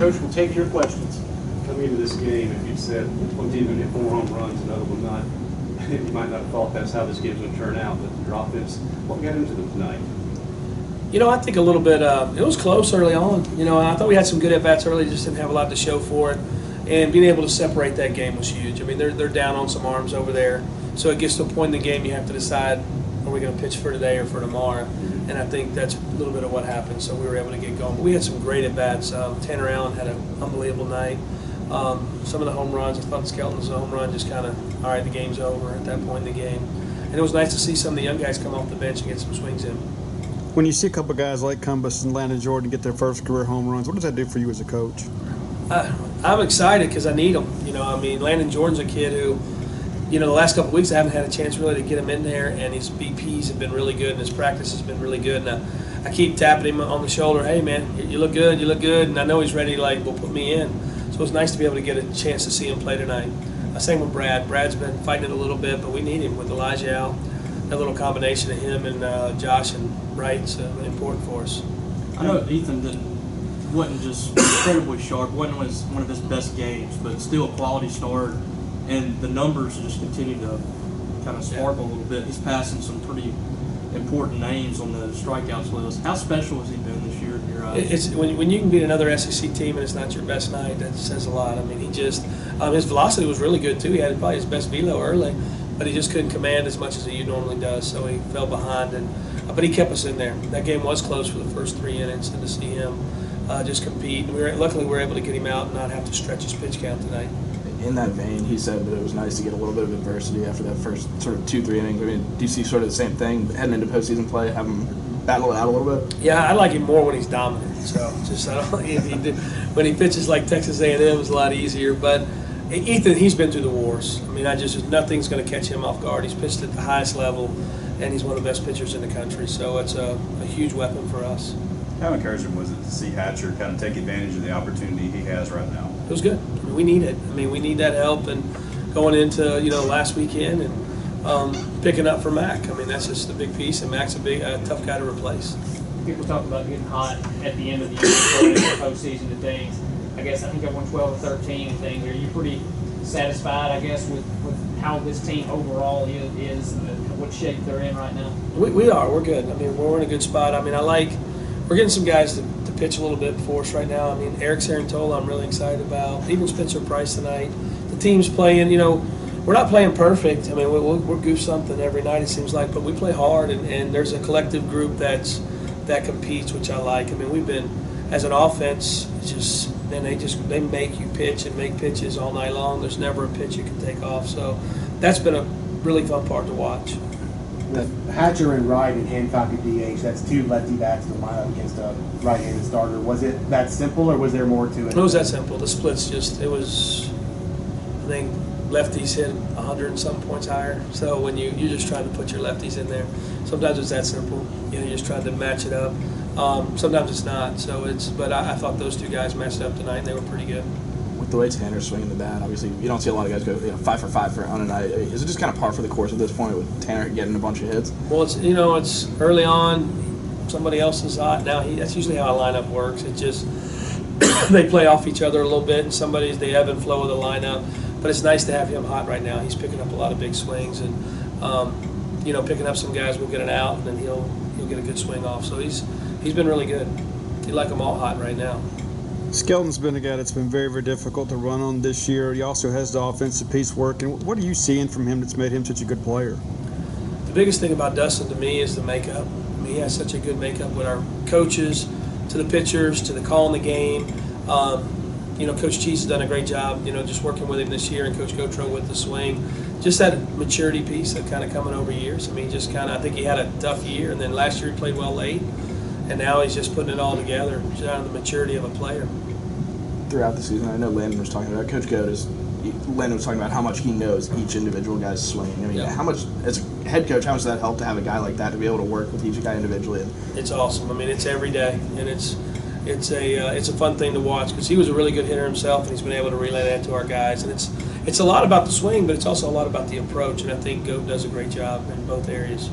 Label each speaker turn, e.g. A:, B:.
A: Coach, we'll take your questions. Coming into this game, if you said one team going to hit 4 home runs, another one not, you might not have thought that's how this game's going to turn out. But your offense, what got into them tonight?
B: I think a little bit. It was close early on. I thought we had some good at bats early, just didn't have a lot to show for it. And being able to separate that game was huge. I mean, they're down on some arms over there, so it gets to a point in the game you have to decide: are we going to pitch for today or for tomorrow? And I think that's a little bit of what happened. So we were able to get going. But we had some great at bats. Tanner Allen had an unbelievable night. Some of the home runs, I thought Skelton's home run just kind of, all right, the game's over at that point in the game. And it was nice to see some of the young guys come off the bench and get some swings in.
C: When you see a couple of guys like Cumbus and Landon Jordan get their first career home runs, what does that do for you as a coach?
B: I'm excited because I need them. Landon Jordan's a kid who, the last couple of weeks I haven't had a chance really to get him in there, and his BPs have been really good, and his practice has been really good. And I keep tapping him on the shoulder, hey, man, you look good, and I know he's ready to, well, put me in. So it's nice to be able to get a chance to see him play tonight. Same with Brad. Brad's been fighting it a little bit, but we need him with Elijah out. That little combination of him and Josh and Wright's important for us.
D: I know Ethan wasn't just incredibly sharp, wasn't one of his best games, but still a quality start, and the numbers just continue to kind of sparkle a little bit. He's passing some pretty important names on the strikeouts list. How special has he been this year in your eyes?
B: It's when you can beat another SEC team and it's not your best night, that says a lot. I mean, his velocity was really good too. He had probably his best velo early, but he just couldn't command as much as he normally does, so he fell behind. But he kept us in there. That game was close for the first 3 innings, and to see him just compete. Luckily, we were able to get him out and not have to stretch his pitch count tonight.
E: In that vein, he said that it was nice to get a little bit of adversity after that first sort of 2-3 innings. I mean, do you see sort of the same thing heading into postseason play, have him battle it out a little bit?
B: Yeah, I like him more when he's dominant. So when he pitches like Texas A&M, it's a lot easier. But Ethan, he's been through the wars. I mean, nothing's going to catch him off guard. He's pitched at the highest level, and he's one of the best pitchers in the country. So it's a huge weapon for us.
F: How encouraging was it to see Hatcher kind of take advantage of the opportunity he has right now?
B: It was good. I mean, we need it. We need that help, and going into last weekend and picking up for Mac. I mean, that's just the big piece, and Mac's a tough guy to replace.
G: People talk about getting hot at the end of the year, going into the postseason and things. I think I won 12 or 13 and things. Are you pretty satisfied, I guess, with how this team overall is what shape they're in right now?
B: We are. We're good. I mean, we're in a good spot. I mean, we're getting some guys to pitch a little bit for us right now. I mean, Eric Sarantola I'm really excited about. Even Spencer Price tonight. The team's playing, we're not playing perfect. I mean, we're goof something every night it seems like, but we play hard, and there's a collective group that competes, which I like. I mean, we've been, as an offense, they make you pitch and make pitches all night long. There's never a pitch you can take off. So that's been a really fun part to watch.
H: With Hatcher and Wright and Hancock at DH, that's 2 lefty bats to line up against a right-handed starter. Was it that simple, or was there more to it?
B: It was that simple. The splits I think lefties hit 100 and some points higher. So when you're just trying to put your lefties in there, sometimes it's that simple. You're just trying to match it up. Sometimes it's not. But I thought those 2 guys matched up tonight, and they were pretty good.
E: With the way Tanner's swinging the bat, obviously you don't see a lot of guys go 5 for 5 on a night. Is it just kind of par for the course at this point with Tanner getting a bunch of hits?
B: Well, it's early on. Somebody else is hot. Now that's usually how a lineup works. It just they play off each other a little bit, and they ebb and flow with the lineup. But it's nice to have him hot right now. He's picking up a lot of big swings, and picking up some guys will get an out, and then he'll get a good swing off. So he's been really good. You like them all hot right now.
C: Skelton's been a guy that's been very, very difficult to run on this year. He also has the offensive piece working. What are you seeing from him that's made him such a good player?
B: The biggest thing about Dustin to me is the makeup. I mean, he has such a good makeup with our coaches, to the pitchers, to the call in the game. Coach Cheese has done a great job, just working with him this year, and Coach Gotro with the swing. Just that maturity piece that kind of coming over years. I mean, I think he had a tough year, and then last year he played well late, and now he's just putting it all together, just out of the maturity of a player.
E: Throughout the season, I know Landon was talking about, Coach Goat Landon was talking about how much he knows each individual guy's swing. I mean, How much, as a head coach, how much does that help to have a guy like that to be able to work with each guy individually?
B: It's awesome. I mean, it's every day, and it's a fun thing to watch because he was a really good hitter himself, and he's been able to relay that to our guys. And it's a lot about the swing, but it's also a lot about the approach, and I think Goat does a great job in both areas.